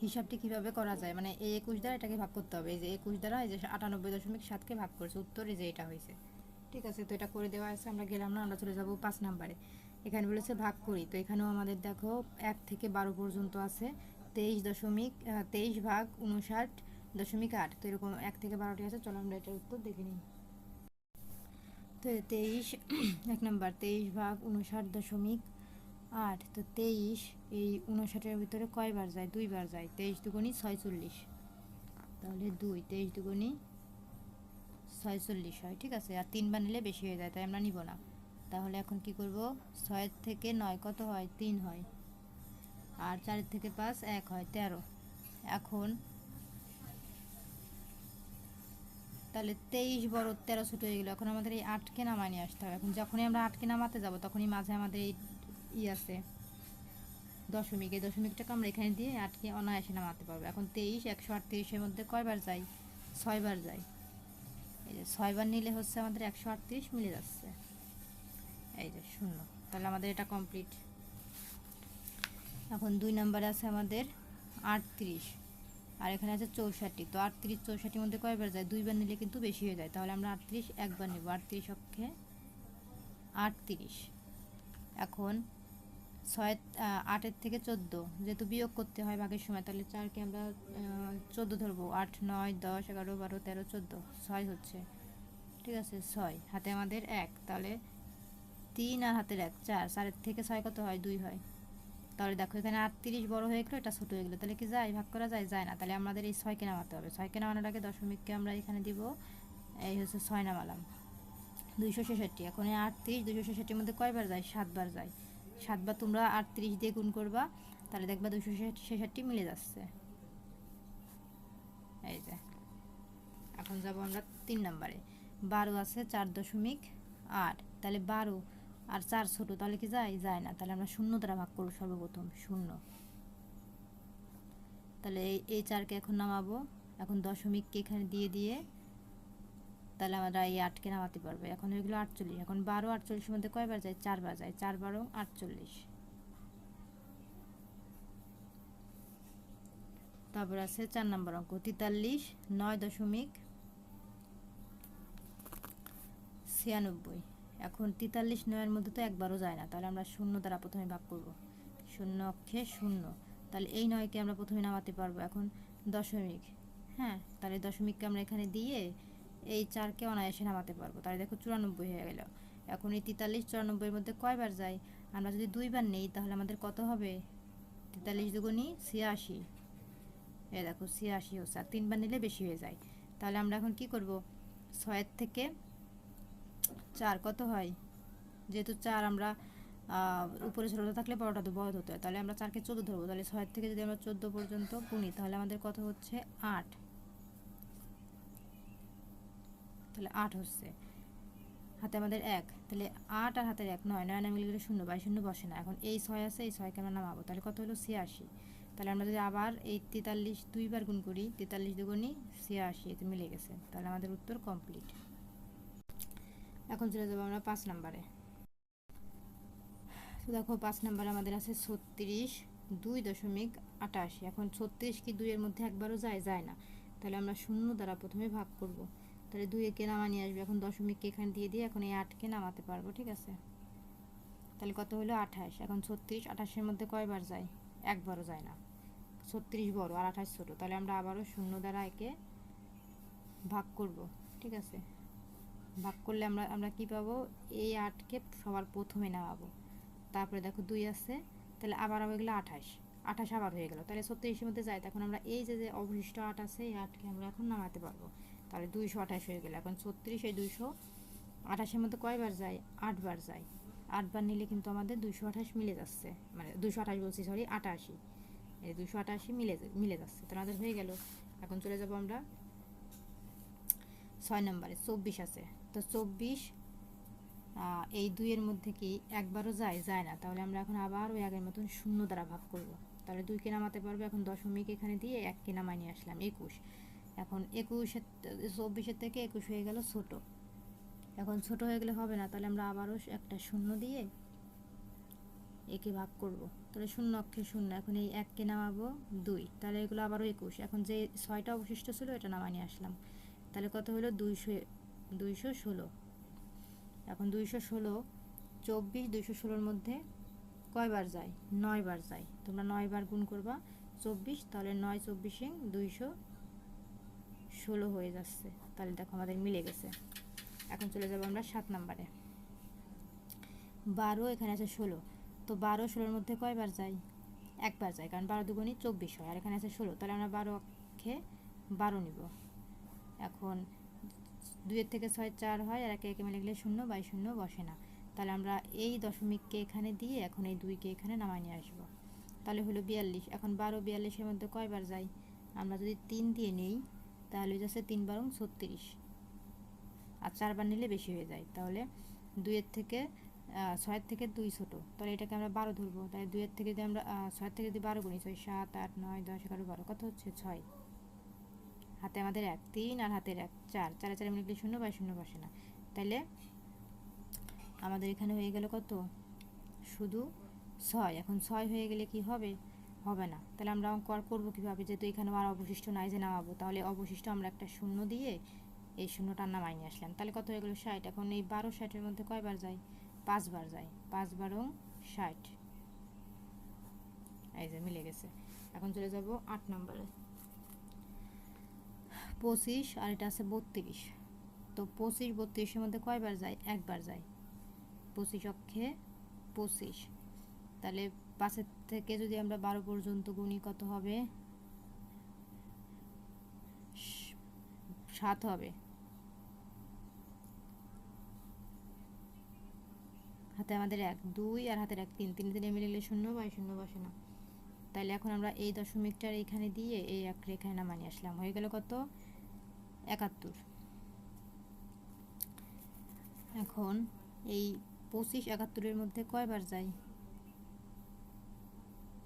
হিসাবটি কিভাবে করা যায়, মানে এই 21 দ্বারা এটাকে ভাগ করতে হবে। এই যে 21 দ্বারা এই যে 98.7কে ভাগ করেছে, উত্তর এই যে এটা হয়েছে। ঠিক আছে, তো এটা করে দেওয়া আছে, আমরা গেলাম না, আমরা চলে যাব 5 নম্বরে। এখানে বলেছে ভাগ করি। তো এখানেও আমাদের দেখো 1 থেকে 12 পর্যন্ত আছে, 23 ভাগ 59.8। তো এরকম 1 থেকে 12টি আছে। চলো আমরা এটার উত্তর দেখে নিই। তো 23 1 নম্বর, 23 ভাগ 59.8। তো 23 এই 59-এর ভিতরে কয়বার যায়, 2 বার যায়। 23 দুগুণী 46, তাহলে 2, 23 দুগুণী 46 হয়। ঠিক আছে, আর 3 বার নিলে বেশি হয়ে যায়, তাই আমরা নিব না। তাহলে এখন কি করব, 6 থেকে 9 কত হয়, 3 হয়। আর 4 থেকে 5 1 হয়, 13। এখন তাহলে 23 বড় 13 ছোট হয়ে গেল। এখন আমাদের এই 8কে নামায় নিয়ে আসতে হবে। এখন যখনই আমরা 8কে নামাতে যাব, তখনই মাঝে আমাদের এই আছে দশমিক, এই দশমিকটাকে আমরা এখানে দিয়ে 8কে অনায়াসে নামাতে পারবো। এখন 23 138-এর মধ্যে কয়বার যায়, 6 বার যায়। এই যে 6 বার নিলে হচ্ছে আমাদের 138 মিলে যাচ্ছে, এই যে 0। তাহলে আমাদের এটা কমপ্লিট। এখন 2 নম্বরে আছে আমাদের 38, আর এখানে আছে 64। তো 38 64-এর মধ্যে কয়বার যায়, 2 বার নিলে কিন্তু বেশি হয়ে যায়, তাহলে আমরা 38 একবার নেব। 38 অক্ষে 38। এখন 8-এর থেকে 14 যেহেতু বিয়োগ করতে হয় ভাগের সময়, তাহলে 4কে আমরা 14 ধরবো। 8 9 10 11 12 13 14, 6 হচ্ছে। ঠিক আছে, 6 হাতে আমাদের 1, তাহলে 3 আর হাতের 1 4, 4 থেকে 6 কত হয় 2 হয়। তাহলে দেখো এখানে 38 বড় হয়ে গেলো, এটা ছোট হয়ে গেলো, তাহলে কি যায় ভাগ করা যায়? যায় না। তাহলে আমাদের এই 6 কে নামাতে হবে। 6 কে নামানোর আগে দশমিককে আমরা এখানে দিব, এই হচ্ছে 6 নামালাম 266। এখন এই 38 266-এর মধ্যে কয়বার যায়? 7 বার যায়। 7 বার তোমরা 38 দিয়ে গুণ করবা, তাহলে দেখবা 266 মিলে যাচ্ছে। এই যে এখন যাব আমরা 3 নম্বরে। 12 আছে 4.8, তাহলে 12 আর 4 ছোট, তাহলে কি যায়? যায় না। তাহলে আমরা শূন্য দ্বারা ভাগ করব সর্বপ্রথম, শূন্য। তাহলে এই 4কে এখন নামাবো, এখন দশমিককে এখানে দিয়ে দিয়ে তাহলে আমরা এই 8কে নামাতে পারবো। এখন এগুলো 48। এখন 12 48-এর মধ্যে কয়বার যায়? 4 বার যায়। 4 12 48। তারপর আছে 4 নম্বর অঙ্ক 43 9.96। এখন 43 9-এর মধ্যে তো একবারও যায় না, তাহলে আমরা শূন্য দ্বারা প্রথমে ভাগ করব। শূন্য অক্ষে শূন্য, তাহলে এই 9কে আমরা প্রথমে নামাতে পারবো। এখন দশমিক, হ্যাঁ, তাহলে দশমিককে আমরা এখানে দিয়ে এই 4কে অনায়াসে নামাতে পারবো। তাহলে দেখো 94 হয়ে গেল। এখন এই 43 94-এর মধ্যে কয়বার যায়? আমরা যদি 2 বার নেই তাহলে আমাদের কত হবে? 43 দুগুণী 86। এই দেখো 86 হচ্ছে, আর 3 বার নিলে বেশি হয়ে যায়। তাহলে আমরা এখন কি করব? 6 থেকে 4 কত হয়? যেহেতু 4 আমরা উপরে ছোটো থাকলে বড়টা তো বড় হতে হয়, তাহলে আমরা 4কে 14 ধরবো। তাহলে 6 থেকে যদি আমরা 14 পর্যন্ত গুনি তাহলে আমাদের কত হচ্ছে? 8। তাহলে 8 হচ্ছে। হাতে আমাদের 1, তাহলে 8 আর হাতের 1 9, 9 মিলে গেলে 0, 0 বসে না। এখন এই 6 আছে, এই 6কে আমরা নামাবো, তাহলে কত হলো? 86। তাহলে আমরা যদি আবার এই 43 দুইবার গুণ করি, 43 দুগুণী 86, এতে মিলে গেছে। তাহলে আমাদের উত্তর কমপ্লিট। এখন চলে যাবো আমরা 5 নম্বরে। তো দেখো 5 নম্বরে আমাদের আছে 36 2.88। এখন 36 কি 2-এর মধ্যে একবারও যায়? যায় না। তাহলে আমরা শূন্য দ্বারা প্রথমে ভাগ করব। তাহলে 2-কে নামা নিয়ে আসবে। এখন দশমিককে এখানে দিয়ে দিয়ে এখন এই 8কে নামাতে পারবো, ঠিক আছে? তাহলে কত হলো? 28। এখন 36 28-এর মধ্যে কয়বার যায়? একবারও যায় না। 36 বড় আর 28 ছোট, তাহলে আমরা আবারও শূন্য দ্বারা একে ভাগ করব, ঠিক আছে? ভাগ করলে আমরা কি পাবো? এই 8কে সবার প্রথমে নামাবো। তারপরে দেখো 2 আছে, তাহলে আবার হয়ে গেলো 28। 28 আবার হয়ে গেল, তাহলে 36-এর মধ্যে যায়। তখন আমরা এই যে অবশিষ্ট 8 আছে, এই 8কে আমরা এখন নামাতে পারবো। তাহলে 228 হয়ে গেল। এখন 36 এই 228-এর মধ্যে কয়বার যায়? 8 বার যায়। 8 বার নিলে কিন্তু আমাদের 228 মিলে যাচ্ছে, মানে 228 বলছি, সরি 88। এই 288 মিলে যাচ্ছে, তো আমাদের হয়ে গেল। এখন চলে যাব আমরা 6 নম্বরে। 24 আছে, তো 24 এই 2-এর মধ্যে কি একবারও যায়? যায় না। তাহলে আমরা এখন আবার ওই আগের মতন শূন্য দ্বারা ভাগ করব। তাহলে 2কে নামাতে পারবো। এখন দশমিক এখানে দিয়ে 1কে নামাই নিয়ে আসলাম, 21। এখন 24-এর থেকে 21 হয়ে গেল ছোট। এখন ছোট হয়ে গেলে হবে না, তাহলে আমরা আবারও একটা শূন্য দিয়ে একে ভাগ করব। তাহলে শূন্য অক্ষে শূন্য। এখন এই 1কে নামাবো 2, তাহলে এগুলো আবারও 21। এখন যে 6টা অবশিষ্ট ছিল এটা নামাই নিয়ে আসলাম, তাহলে কত হলো? 216। এখন 216, 24 216-এর মধ্যে কয়বার যায়? 9 বার যায়। তোমরা 9 বার গুণ করবা 24, তাহলে 9 24 216 হয়ে যাচ্ছে। তাহলে দেখো আমাদের মিলে গেছে। এখন চলে যাব আমরা 7 নম্বরে। 12 এখানে আছে 16, তো 12 16-এর মধ্যে কয়বার যায়? একবার যায়, কারণ 12 দুগুণী 24 হয়, আর এখানে আছে 16, তাহলে আমরা 12 অক্ষে 12 নিব। এখন 2-এর থেকে 6 4 হয়, আর একে একে মিলে গেলে 0, 0 বসে না। তাহলে আমরা এই দশমিককে এখানে দিয়ে এখন এই 2কে এখানে নামাই নিয়ে আসবো, তাহলে হলো 42। এখন 12 42-এর মধ্যে কয়বার যায়? আমরা যদি 3 দিয়ে নেই তাহলে যাচ্ছে 3 বারং 36, আর 4 বার নিলে বেশি হয়ে যায়। তাহলে 2-এর থেকে 6-এর থেকে 2 ছোট, তাহলে এটাকে আমরা 12 ধরবো। তাহলে 2-এর থেকে যদি আমরা 6-এর থেকে যদি 12 গুণি, 6 7 8 9 10 11 12, কত হচ্ছে? 6। হাতে আমাদের 1 3 আর হাতের 1 4, 4 4 মিলে 0, 0 বসে না। তাহলে আমাদের এখানে হয়ে গেল কত? শুধু 6। এখন 6 হয়ে গেলে কি হবে? হবে না। তাহলে আমরা অঙ্ক আর করবো কীভাবে? যেহেতু এখানে আর অবশিষ্ট নাই যে নামাবো, তাহলে অবশিষ্ট আমরা একটা শূন্য দিয়ে এই শূন্যটা নামাই নিয়ে আসলাম। তাহলে কত হয়ে গেল? 60। এখন এই 12 60-এর মধ্যে কয়বার যায়? 5 বার যায়। 5 বারং 60। এই যে মিলে গেছে। এখন চলে যাব 8 নম্বরে। 25 আর এটা আছে 32, তো 25 32-এর মধ্যে কয়বার যায়? একবার যায়। 25 অক্ষে 25, তাহলে 5 থেকে যদি আমরা 12 পর্যন্ত গুনি কত হবে? 7 হবে। হাতে আমাদের 1 2 আর হাতের 1 3, 3 3 মিলে 0, বাই 0 বসে না। তাহলে এখন আমরা এই দশমিকটার এখানে দিয়ে এই এক রেখায় নামানি আসলাম, হয়ে গেল কত? 71। এখন এই 25 71-এর মধ্যে কয়বার যায়?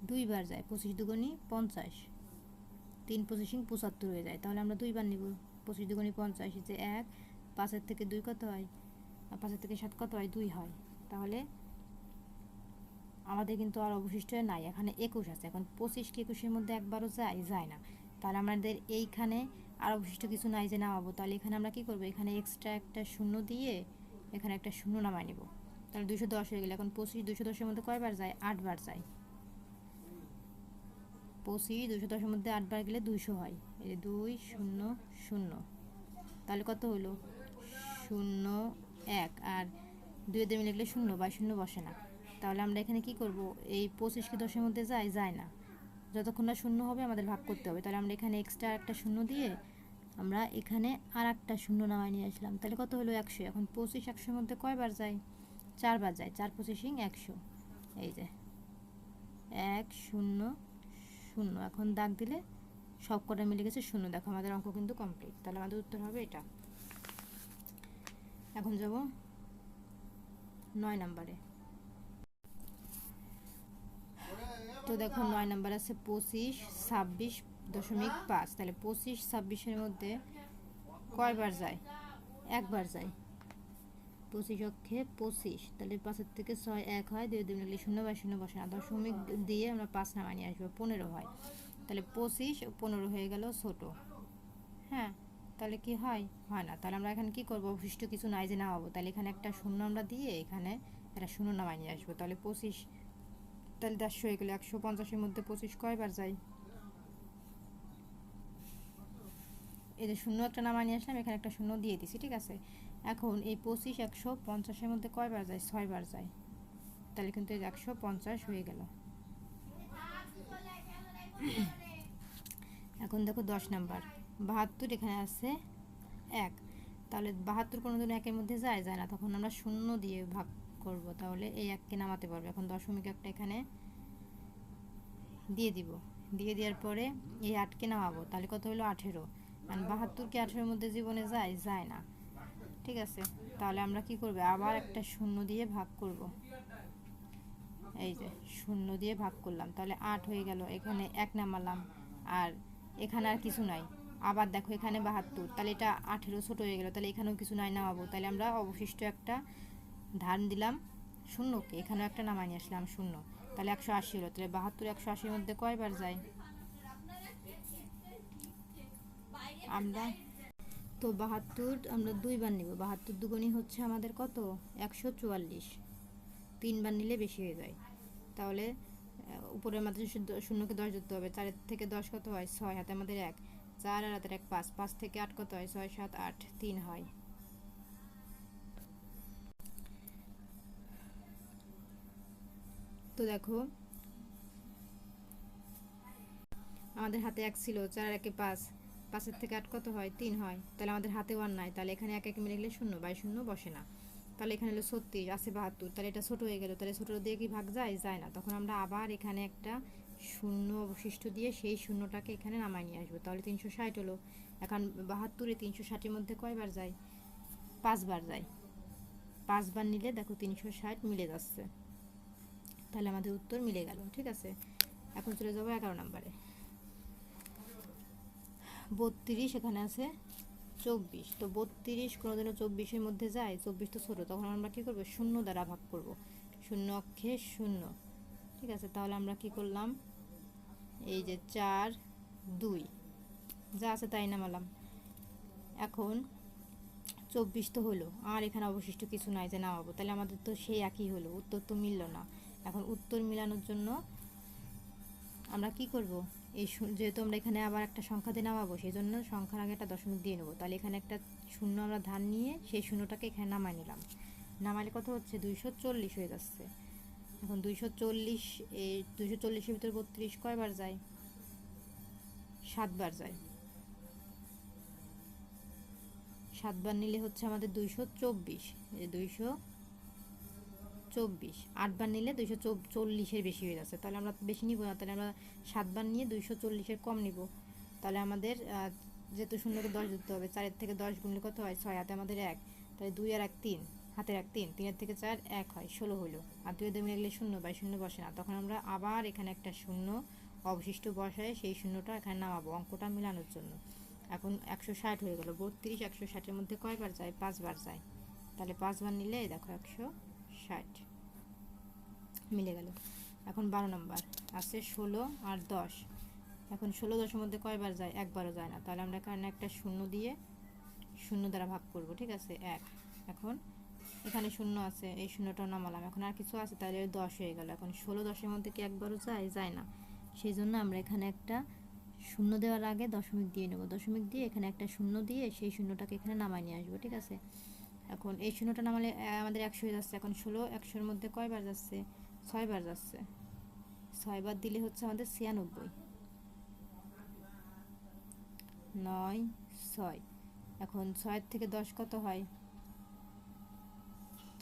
2 বার যায়। 25 দুগুণী 50, 3 25 75 হয়ে যায়। তাহলে আমরা 2 বার নিব। 25 দুগুণী 50, যে 1, 5 থেকে 2 কত হয়? আর 5 থেকে 7 কত হয়? 2 হয়। তাহলে আমাদের কিন্তু আর অবশিষ্ট নাই, এখানে 21 আছে। এখন 25 কি 21-এর মধ্যে একবারও যায় না। তাহলে আমাদের এইখানে আর অবশিষ্ট কিছু নাই যে নামাবো। তাহলে এখানে আমরা কি করব? এখানে এক্সট্রা একটা শূন্য দিয়ে এখানে একটা শূন্য নামাই নিব। তাহলে 210 হয়ে গেল। এখন 25 210-এর মধ্যে কয়বার যায়? 8 বার যায়। 25 210-এর মধ্যে 8 বার গেলে 200 হয়। এই 2 0 0, তাহলে কত হলো? 0 1, আর 2 দিয়ে মিলে গেলে 0, বাই 0 বসে না। তাহলে আমরা এখানে কি করব? এই 25 কি 10-এর মধ্যে যায় না। যতক্ষণ না 0 হবে আমাদের ভাগ করতে হবে। তাহলে আমরা এখানে এক্সট্রা একটা শূন্য দিয়ে আমরা এখানে আর একটা শূন্য নামাই নিয়ে আসলাম। তাহলে কত হলো? 100। এখন 25 100-এর মধ্যে কয়বার যায়? 4 বার যায়। 4 25 100, এই যে 1 0 0। এখন দাগ দিলে সব কটা মিলে গেছে 0। দেখো আমাদের অঙ্ক কিন্তু কমপ্লিট। তাহলে আমাদের উত্তর হবে এটা। এখন যাব 9 নম্বরে। তো দেখো 9 নম্বর আছে 25 26.5। তাহলে 25 26-এর মধ্যে কয়বার যায়? একবার যায়। 25 অক্ষে 25, তাহলে 5 থেকে 6 1 হয়, 2 2 মিলে 0, বাই 0 বসে না। দশমিক দিয়ে আমরা 5 নামাই নিয়ে আসবো, 15 হয়। তাহলে 25 15 হয়ে গেল ছোট। হ্যাঁ, তাহলে কি হয়? হয় না। তাহলে আমরা এখানে কি করব? অবশিষ্ট কিছু নাই যে নামাবো। তাহলে এখানে একটা শূন্য আমরা দিয়ে এখানে একটা শূন্য নামাই নিয়ে আসবো। তাহলে 25, তাহলে 150 হয়ে গেল। 150-এর মধ্যে 25 কয়বার যায়? এই যে শূন্য একটা নামাই নিয়ে আসলাম, এখানে একটা শূন্য দিয়ে দিছি, ঠিক আছে। এখন এই 25 150-এর মধ্যে কয়বার যায়? 6 বার যায়। তাহলে কিন্তু এই 150 হয়ে গেল। এখন দেখো 10 নাম্বার 72, এখানে আছে 1। তাহলে 72 কোনোদিন 1-এর মধ্যে যায় না। তখন আমরা শূন্য দিয়ে ভাগ করব। তাহলে এই 1-কে নামাতে পারবো। এখন দশমিক একটা এখানে দিয়ে দিব। দিয়ে দেওয়ার পরে এই 8-কে নামাবো। তাহলে কত হলো? 18। আর 72 কি 18-এর মধ্যে জীবনে যায় না, ঠিক আছে। তাহলে আমরা কি করব? আবার একটা শূন্য দিয়ে ভাগ করব। এই যে শূন্য দিয়ে ভাগ করলাম, তাহলে 8 হয়ে গেল। এখানে 1 নামালাম, আর এখানে আর কিছু নাই। আবার দেখো এখানে 72, তাহলে এটা 18 ছোট হয়ে গেল। তাহলে এখানেও কিছু নাই, নামাবো। তাহলে আমরা অবশিষ্ট একটা ধান দিলাম শূন্যকে, এখানেও একটা নামাই নিয়ে আসলাম শূন্য। তাহলে 180 হলো। তাহলে 72 180-এর মধ্যে কয়বার যায়? আমরা তো 72 আমরা 2 বার নিব। 72 দুগুণী হচ্ছে আমাদের কত? 144। 3 বার নিলে বেশি হয়ে যায়। তাহলে উপরের মাত্রা শূন্যকে 10 ধরতে হবে। 4 থেকে 10 কত হয়? 6, হাতে আমাদের 1, 4 আর হাতের 1 5, 5 থেকে 8 কত হয়? 6 7 8, 3 হয়। তো দেখো আমাদের হাতে 1 ছিল, 4 আর 1 5, 5 থেকে 8 কত হয়? 3 হয়। তাহলে আমাদের হাতে 1 নাই। তাহলে এখানে 1 1 মিলে গেলে 0, বাই 0 বসে না। তাহলে এখানে হলো 36, আছে 72। তাহলে এটা ছোট হয়ে গেল। তাহলে ছোট দিয়ে কি ভাগ যায় না। তখন আমরা আবার এখানে একটা শূন্য অবশিষ্ট দিয়ে সেই শূন্যটাকে এখানে নামাই নিয়ে আসবো। তাহলে 360 হলো। এখন 72-এ 360-এর মধ্যে কয়বার যায়? 5 বার যায়। 5 বার নিলে দেখো 360 মিলে যাচ্ছে। তাহলে আমাদের উত্তর মিলে গেল, ঠিক আছে। এখন চলে যাবো 11 নম্বরে। 32, এখানে আছে 24। তো 32 কোনোদিনও 24-এর মধ্যে যায়? 24 তো ছোট। তখন আমরা কি করব? শূন্য দ্বারা ভাগ করব। শূন্য অক্ষে 0, ঠিক আছে। তাহলে আমরা কি করলাম? এই যে 4 2 যা আছে তাই নামালাম। এখন 24 তো হলো, আর এখানে অবশিষ্ট কিছু নাই যে নামাবো। তাহলে আমাদের তো সেই একই হলো, উত্তর তো মিলল না। এখন উত্তর মিলানোর জন্য আমরা কি করব? এই যেহেতু আমরা এখানে আবার একটা সংখ্যা দিয়ে নামাবো, সেই জন্য সংখ্যার আগে একটা দশমিক দিয়ে নেবো। তাহলে এখানে একটা শূন্য আমরা ধান নিয়ে সেই শূন্যটাকে এখানে নামাই নিলাম। নামাইলে কত হচ্ছে 240 হয়ে যাচ্ছে। এখন 240, এই 240-এর ভিতরে 32 কয়বার যায়? 7 বার যায়। 7 বার নিলে হচ্ছে আমাদের 224, এই 224। 8 বার নিলে 240-এর বেশি হয়ে যাচ্ছে, তাহলে আমরা বেশি নিব না, তাহলে আমরা 7 বার নিয়ে 240-এর কম নিব। তাহলে আমাদের যেহেতু শূন্যকে 10 ধরতে হবে, 4-এর থেকে 10 গুণলে কত হয়? 6। হাতে আমাদের 1, তাহলে 2 আর 1 3, হাতের 1 3, 3-এর থেকে 4 1 হয়, 16 হলো। আর 2 দিয়ে মিলে গেলে 0, বাই 0 বসে না, তখন আমরা আবার এখানে একটা শূন্য অবশিষ্ট বসায় সেই শূন্যটা এখানে নামাবো অঙ্কটা মেলানোর জন্য। এখন 160 হয়ে গেল। 32 160-এর মধ্যে কয়বার যায়? 5 বার যায়। তাহলে 5 বার নিলে দেখো 160 মিলে গেল। এখন 12 নম্বর আছে 16 আর 10। এখন 16 10-এর মধ্যে কয়বার যায়? একবারও যায় না, তাহলে আমরা এখানে একটা শূন্য দিয়ে শূন্য দ্বারা ভাগ করব, ঠিক আছে? 1। এখন এখানে শূন্য আছে, এই শূন্যটাও নামালাম, এখন আর কিছু আছে, তাহলে 10 হয়ে গেল। এখন 16 10-এর মধ্যে কি একবারও যায়? যায় না, সেই জন্য আমরা এখানে একটা শূন্য দেওয়ার আগে দশমিক দিয়ে নেব, দশমিক দিয়ে এখানে একটা শূন্য দিয়ে সেই শূন্যটাকে এখানে নামায় নিয়ে আসবো, ঠিক আছে? এখন এই শূন্যটা নামালে আমাদের 100 হয়ে যাচ্ছে। এখন 16 100-এর মধ্যে কয়বার যাচ্ছে? 6 বার যাচ্ছে। 6 বার দিলে হচ্ছে আমাদের 96, 9 6। এখন 6-এর থেকে 10 কত হয়?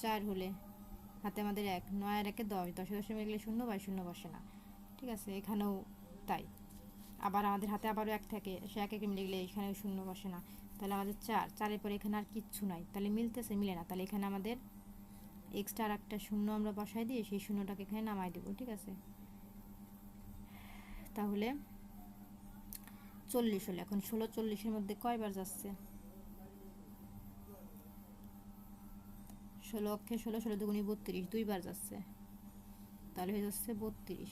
4 হলে হাতে আমাদের 1, 9 আর 1 10, 10 10 মিলে গেলে 0, বাই 0 বসে না, ঠিক আছে? এখানেও তাই। আবার আমাদের হাতে আবারও 1 থাকে, সে 1 1 মিলে গেলে এখানেও 0 বসে না, তাহলে আমাদের 4, 4-এর পরে এখানে আর কিচ্ছু নাই, তাহলে মিলতেছে? মিলে না, তাহলে এখানে আমাদের এক্সট্রা আর একটা শূন্য আমরা বসাই দিয়ে সেই শূন্যটাকে এখানে নামাই দেবো, ঠিক আছে? তাহলে 40 হলো। এখন 16 40-এর মধ্যে কয়বার যাচ্ছে? 16 অক্ষে 16, 16 দুগুণে 32, 2 বার যাচ্ছে, তাহলে হয়ে যাচ্ছে 32।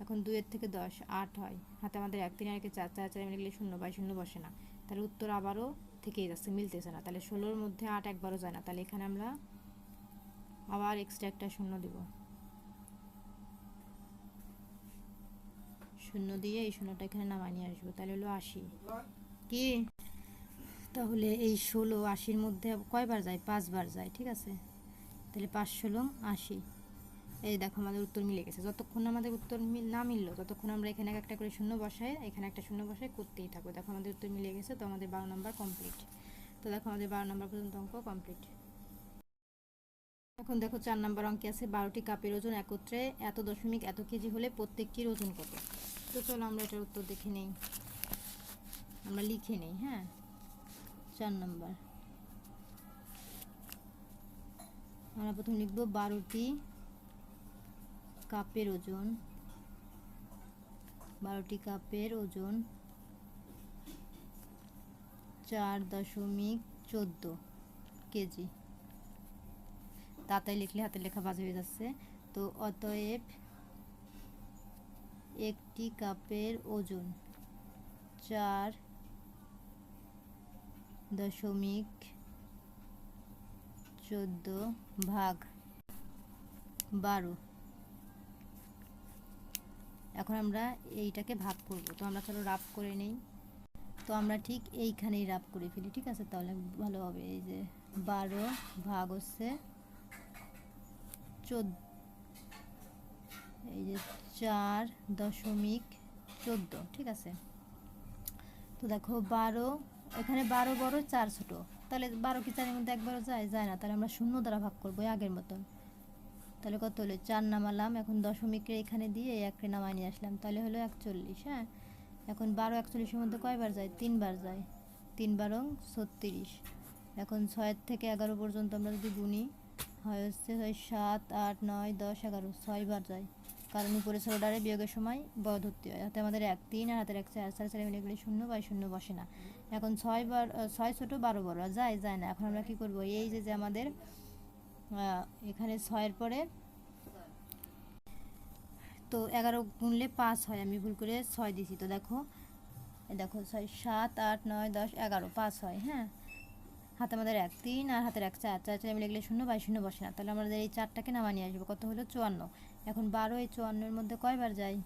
এখন 2-এর থেকে 10 8 হয়, হাতে আমাদের 1 3 আর 1 4, 4 4 মিলে গেলে 0, বাই 0 বসে না, তাহলে উত্তর আবারও থেকেই যাচ্ছে, মিলতেছে না। তাহলে 16-এর মধ্যে 8 একবারও যায় না, তাহলে এখানে আমরা আবার এক্সট্রা একটা শূন্য দিব, শূন্য দিয়ে এই শূন্যটা এখানে নামায় নিয়ে আসবো, তাহলে হলো 80। কি? তাহলে এই 16 80-এর মধ্যে কয়বার যায়? 5 বার যায়, ঠিক আছে? তাহলে 5 16 80। এই দেখো আমাদের উত্তর মিলে গেছে। যতক্ষণ আমাদের উত্তর না মিললো ততক্ষণ আমরা এখানে একটা করে শূন্য বসায়, এখানে একটা শূন্য বসায় করতেই থাকবো। দেখো আমাদের উত্তর মিলে গেছে, তো আমাদের 12 নম্বর কমপ্লিট। তো দেখো আমাদের 12 নম্বর পর্যন্ত অঙ্ক কমপ্লিট। এখন দেখো 4 নম্বর অঙ্কে আছে 12টি কাপের ওজন একত্রে এত দশমিক এত কেজি হলে প্রত্যেকটির ওজন কত? তো চলো আমরা এটার উত্তর দেখে নেই, আমরা লিখে নেই। হ্যাঁ, 4 নম্বর আমরা প্রথম লিখব 12টি কাপের ওজন, 12টি কাপের ওজন 4.14 কেজি। তাতাই লিখলে হাতের লেখা বাজে হয়ে যাচ্ছে। তো অতএব একটি কাপের ওজন 4.14 ভাগ 12। এখন আমরা এইটাকে ভাগ করব, তো আমরা চলো রাফ করে নেই। তো আমরা ঠিক এইখানেই রাফ করে ফেলি, ঠিক আছে? তাহলে ভালো হবে। এই যে 12 ভাগ হচ্ছে 14, এই যে 4.14, ঠিক আছে? তো দেখো 12, এখানে 12 বড় 4 ছোট, তাহলে 12 কি 4-এর মধ্যে একবারও যায়? যায় না, তাহলে আমরা শূন্য দ্বারা ভাগ করবো আগের মতন। তাহলে কত হলো? 4 নামালাম, এখন দশমিকের এখানে দিয়ে এই একটা নামায় নিয়ে আসলাম, তাহলে হলো 41। হ্যাঁ, এখন 12 41-এর মধ্যে কয়বার যায়? 3 বার যায়, 3 বারং 36। এখন 6 থেকে 11 পর্যন্ত আমরা যদি গুনি হয় হচ্ছে 7 8 9 10 11, 6 বার যায়, কারণ উপরে ছোটটারে বিয়োগের সময় বড় ধরতে হয়। হাতে আমাদের 1 3 আর হাতের 1 4, 4 4 মিলে গেলে 0, বাই 0 বসে না। এখন 6 বার 6 ছোট 12 বড়, যায় যায় না। এখন আমরা কি করব? এই যে আমাদের এখানে 6-এর পরে তো 11 গুনলে 5 হয়, আমি ভুল করে 6 দিছি। তো দেখো দেখো 6 7 8 9 10 11, 5 হয়। হ্যাঁ, হাতে আমাদের 1 3 আর হাতের 1 4, 4 4 মিলে গেলে 0, বাই 0 বসে না, তাহলে আমাদের এই 4টাকে নামায় নিয়ে আসবো। কত হলো? 54। এখন 12 এই 54-এর মধ্যে কয়বার যায়?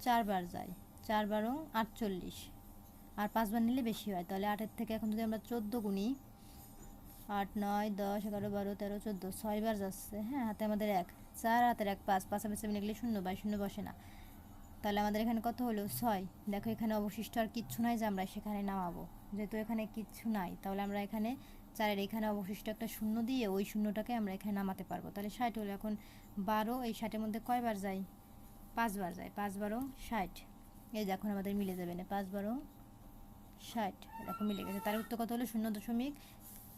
4 বার যায়, 4 বারং 48, আর 5 বার নিলে বেশি হয়, তাহলে 8-এর থেকে এখন যদি আমরা 14 গুনি 8 9 10 11 12 13 14 6 বার যাচ্ছে। হ্যাঁ, হাতে আমাদের 1 4, হাতের 1 5, 5 আমি 7 লিখলে 0, বাই 0 বসে না। তাহলে আমাদের এখানে কত হলো 6। দেখো এখানে অবশিষ্ট আর কিচ্ছু নাই যে আমরা সেখানে নামাবো, যেহেতু এখানে কিচ্ছু নাই তাহলে আমরা এখানে 4-এর এখানে অবশিষ্ট একটা শূন্য দিয়ে ওই শূন্যটাকে আমরা এখানে নামাতে পারবো। তাহলে 60 হলো। এখন 12, এই 60-এর মধ্যে কয়বার যায়? 5 বার যায়। 5 12 60। এই যে এখন আমাদের মিলে যাবে না, 5 12 60 এরকম মিলে গেছে। তার উত্তর কত হলো? 0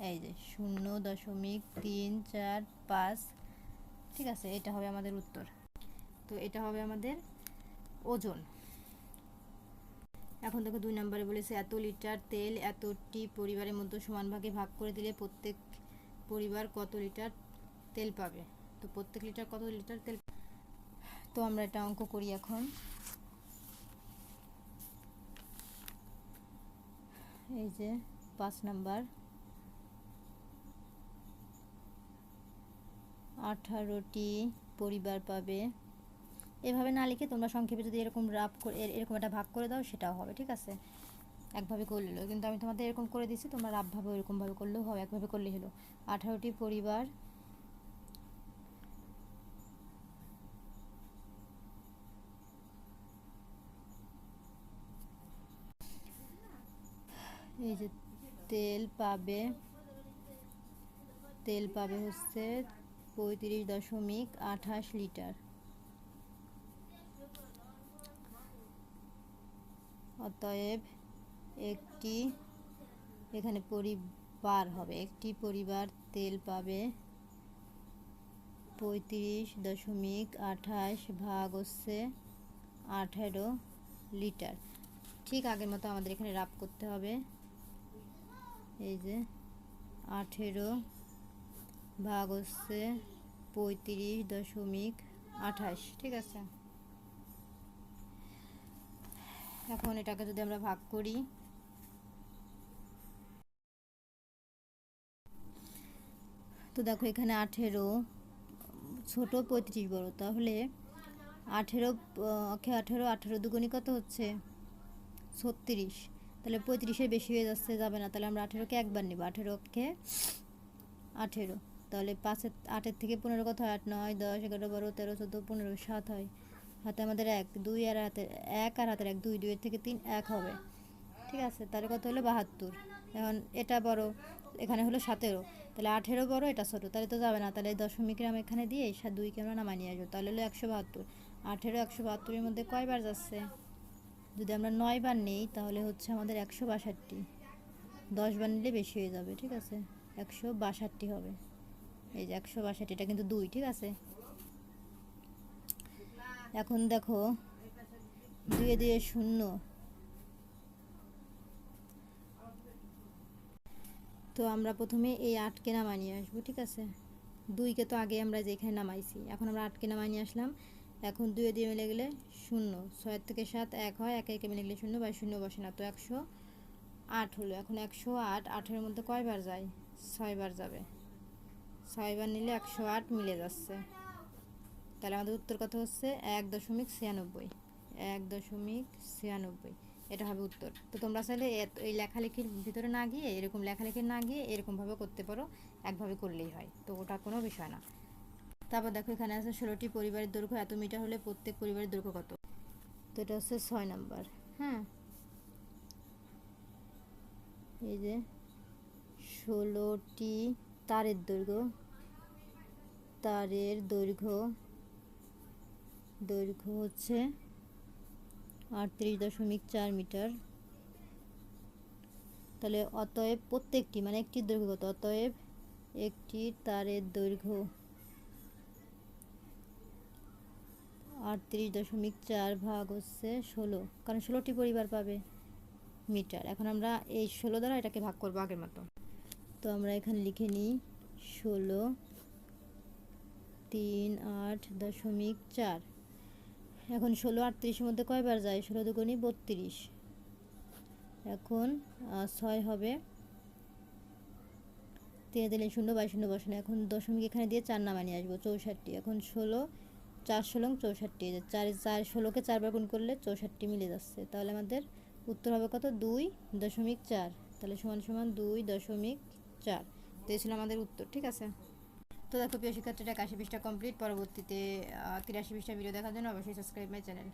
এই যে 0.345। ঠিক আছে, এটা হবে আমাদের উত্তর। তো এটা হবে আমাদের ওজন। এখন দেখো 2 নম্বরে বলেছে এত লিটার তেল এতটি পরিবারের মধ্যে সমান ভাগে ভাগ করে দিলে প্রত্যেক পরিবার কত লিটার তেল পাবে। তো প্রত্যেক লিটার কত লিটার তেল। তো আমরা এটা অঙ্ক করি এখন। এই যে 5 নাম্বার, 18টি পরিবার পাবে। এভাবে না লিখে তোমরা সংক্ষেপে যদি এরকম রাফ করে এরকম একটা ভাগ করে দাও সেটাও হবে। ঠিক আছে, একভাবে করলেও, কিন্তু আমি তোমাদের এরকম করে দিচ্ছি, তোমরা রাফভাবে এরকমভাবে করলেও হবে, একভাবে করলেই হলো। 18টি পরিবার এই যে তেল পাবে হচ্ছে 35.28 লিটার। অতএব একটি, এখানে পরিবার হবে, একটি পরিবার তেল পাবে 35.28 ভাগ হচ্ছে 18 লিটার। ঠিক আগের মতো আমাদের এখানে রাফ করতে হবে। এই যে 18 ভাগ হচ্ছে 35.28। ঠিক আছে, এখন এটাকে যদি আমরা ভাগ করি, তো দেখো এখানে 18 ছোট, 35 বড়, তাহলে 18 18 দুগুণি কত হচ্ছে 36। তাহলে 35-এর বেশি হয়ে যাচ্ছে, যাবে না। তাহলে আমরা 18-কে একবার নিব, 18-কে 18। তাহলে 5-এর 8-এর থেকে 15 কত হয়? 8 9 10 11 12 13 14 15 7 হয়। হাতে আমাদের 1 2 আর হাতে 1 আর হাতের 1 2, 2-এর থেকে 3 1 হবে। ঠিক আছে, তাহলে কত হলো 72। এখন এটা বড়, এখানে হলো 17, তাহলে 18 বড়, এটা ছোট, তাহলে তো যাবে না। তাহলে দশমিকের আমরা এখানে দিয়ে 2কে আমরা নামাই নিয়ে আসবো, তাহলে হলো 172। 18 172-এর মধ্যে কয়বার যাচ্ছে? যদি আমরা 9 বার নেই তাহলে হচ্ছে আমাদের 162। 10 বার নিলে বেশি হয়ে যাবে। ঠিক আছে, 162 হবে। এই যে 162, এটা কিন্তু 2। ঠিক আছে, এখন দেখো 2 দিয়ে 0, তো আমরা প্রথমে এই 8কে নামাই নিয়ে আসবো। ঠিক আছে, 2কে তো আগে আমরা যেখানে নামাইছি, এখন আমরা 8কে নামাই নিয়ে আসলাম। এখন 2 দিয়ে মিলে গেলে 0, 6 থেকে 7 1 হয়, 1 1 মিলে গেলে 0, বা 0 বসে না, তো 108 হলো। এখন 108, 8-এর মধ্যে কয়বার যায়? 6 বার যাবে। 6 বার নিলে 108 মিলে যাচ্ছে। তাহলে আমাদের উত্তর কত হচ্ছে 1.96। 1.96, এটা হবে উত্তর। তো তোমরা চাইলে এই লেখালেখির ভিতরে না গিয়ে, এরকম লেখালেখি না গিয়ে এরকমভাবে করতে পারো, একভাবে করলেই হয়, তো ওটা কোনো বিষয় না। তারপর দেখো এখানে আছে 16টি পরিবারের দৈর্ঘ্য এত মিটার হলে প্রত্যেক পরিবারের দৈর্ঘ্য কত। তো এটা হচ্ছে 6 নাম্বার। হ্যাঁ, এই যে 16টি তারের দৈর্ঘ্য, দৈর্ঘ্য হচ্ছে 38.4 মিটার। তাহলে অতএব প্রত্যেকটি, মানে একটি দৈর্ঘ্য কত? অতএব একটি তারের দৈর্ঘ্য 38.4 ভাগ হচ্ছে 16, কারণ 16টি পরিবার পাবে মিটার। এখন আমরা এই 16 দ্বারা এটাকে ভাগ করবো আগের মতো। তো আমরা এখানে লিখে নিই 16 3 8.4। এখন 16 38-এর মধ্যে কয়বার যায়? 16 দুগুণি 32। এখন 6 হবে, 3 দিলে 0, বাই 0 বসে না। এখন দশমিক এখানে দিয়ে 4 নামায় নিয়ে আসবো, 64। এখন 16 4 16 64, 4 16-কে 4 বার গুণ করলে 64 মিলে যাচ্ছে। তাহলে আমাদের উত্তর হবে কত? 2.4। তাহলে সমান সমান 2.4। তো এই ছিল আমাদের উত্তর, ঠিক আছে। তো দেখো প্রিয় শিক্ষার্থীরা, 81 পৃষ্ঠা কমপ্লিট। পরবর্তীতে 83 পৃষ্ঠা ভিডিও দেখার জন্য অবশ্যই সাবস্ক্রাইব মাই চ্যানেল।